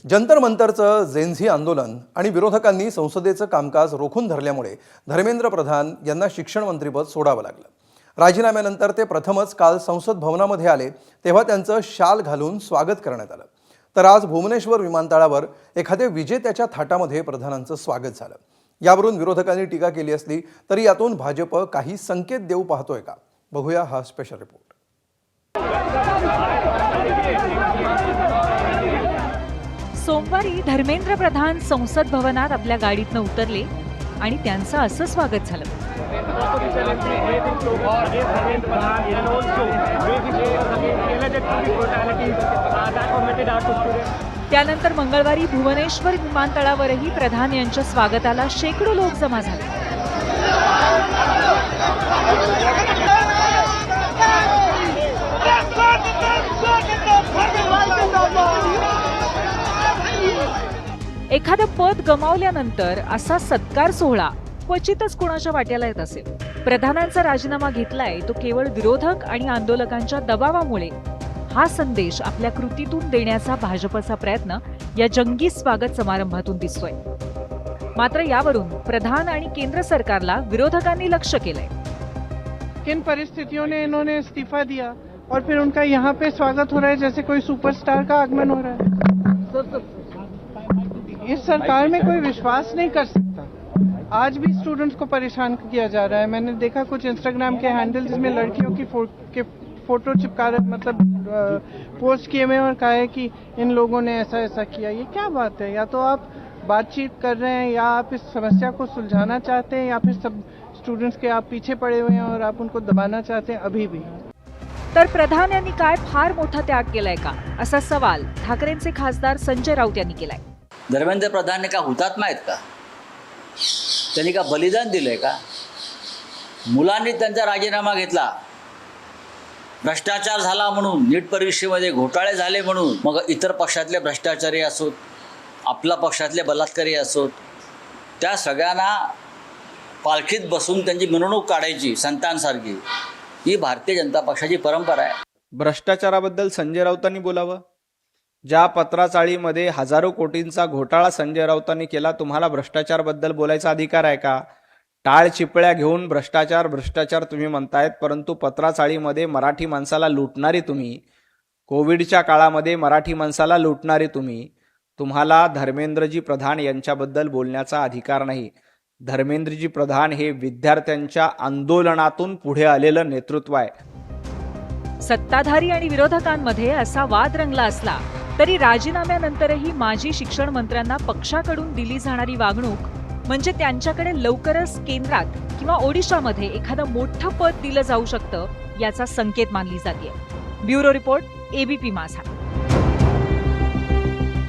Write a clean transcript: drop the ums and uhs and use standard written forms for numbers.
Jantar मंतरचं Gen Z आंदोलन आणि विरोधकांनी संसदेचं कामकाज रोखून धरल्यामुळे धर्मेंद्र प्रधान यांना शिक्षण मंत्रीपद सोडावं लागलं। राजीनाम्यानंतर ते प्रथमच काल संसद भवनामध्ये आले तेव्हा त्यांचं शाल घालून स्वागत करण्यात आलं। तर आज भुवनेश्वर विमानतळावर एखाद्या विजेत्याच्या थाटामध्ये प्रधानांचं स्वागत झालं। यावरून विरोधकांनी टीका केली असली तरी यातून भाजप काही संकेत देऊ पाहतोय का? बघूया हा स्पेशल रिपोर्ट। सोमवारी धर्मेंद्र प्रधान संसद भवनात आपल्या गाडीतनं उतरले आणि त्यांचं असं स्वागत झालं। त्यानंतर मंगळवारी भुवनेश्वर विमानतळावरही प्रधान यांच्या स्वागताला शेकडो लोक जमा झाले। एखादं पद गमावल्यानंतर असा सत्कार सोहळा क्वचितच कोणाच्या वाट्याला येत असेल। प्रधानांचा राजीनामा घेतलाय तो केवळ विरोधक आणि आंदोलकांच्या दबावामुळे हा संदेश आपल्या कृतीतून देण्याचा भाजपचा प्रयत्न या जंगी स्वागत समारंभातून दिसतोय। मात्र यावरून प्रधान आणि केंद्र सरकारला विरोधकांनी लक्ष्य केलंय। किन परिस्थितियों ने इन्होंने इस्तीफा दिया और फिर उनका यहाँ पे स्वागत हो रहा है जैसे कोई सुपरस्टार का आगमन हो रहा है। इस सरकार में कोई विश्वास नहीं कर सकता। आज भी स्टूडेंट्स को परेशान किया जा रहा है। मैंने देखा कुछ इंस्टाग्राम के हैंडल जिसमें लड़कियों की फोटो चिपका रहे, मतलब पोस्ट किए हुए और कहा है कि इन लोगों ने ऐसा ऐसा किया। ये क्या बात है? या तो आप बातचीत कर रहे हैं या आप इस समस्या को सुलझाना चाहते हैं या फिर सब स्टूडेंट्स के आप पीछे पड़े हुए हैं और आप उनको दबाना चाहते हैं अभी भी। तर प्रधान यांनी काय फार मोठा त्याग केलाय का, असा सवाल ठाकरेंचे खासदार संजय राऊत यांनी केलाय। धर्मेंद्र प्रधान का हुतात्मा आहेत का? त्यांनी का बलिदान दिलंय का? मुलांनी त्यांचा राजीनामा घेतला, भ्रष्टाचार झाला म्हणून, नीट परीक्षेमध्ये घोटाळे झाले म्हणून, मग इतर पक्षातले भ्रष्टाचारी असोत, आपल्या पक्षातले बलात्कारी असोत, त्या सगळ्यांना पालखीत बसून त्यांची मिरवणूक काढायची संतांसारखी, ही भारतीय जनता पक्षाची परंपरा आहे। भ्रष्टाचाराबद्दल संजय राऊतांनी बोलावं। ज्या पत्राचाळीमध्ये हजारो कोटींचा घोटाळा संजय राऊतांनी केला, तुम्हाला भ्रष्टाचारबद्दल बोलायचा अधिकार आहे का? टाळ चिपळ्या घेऊन भ्रष्टाचार तुम्ही म्हणतायत, परंतु पत्राचाळीमध्ये मराठी माणसाला लुटणारी तुम्ही, कोविडच्या काळामध्ये मराठी माणसाला लुटणारी तुम्ही, तुम्हाला धर्मेंद्रजी प्रधान यांच्याबद्दल बोलण्याचा अधिकार नाही। धर्मेंद्रजी प्रधान हे विद्यार्थ्यांच्या आंदोलनातून पुढे आलेलं नेतृत्व आहे। सत्ताधारी आणि विरोधकांमध्ये असा वाद रंगला असला तरी राजीनाम्यानंतरही माजी शिक्षण मंत्र्यांना पक्षाकडून दिली जाणारी वागणूक म्हणजे त्यांच्याकडे लवकरच केंद्रात किंवा ओडिशामध्ये एखादं मोठं पद दिलं जाऊ शकतं याचा संकेत मानली जाते। ब्युरो रिपोर्ट, एबीपी माझा।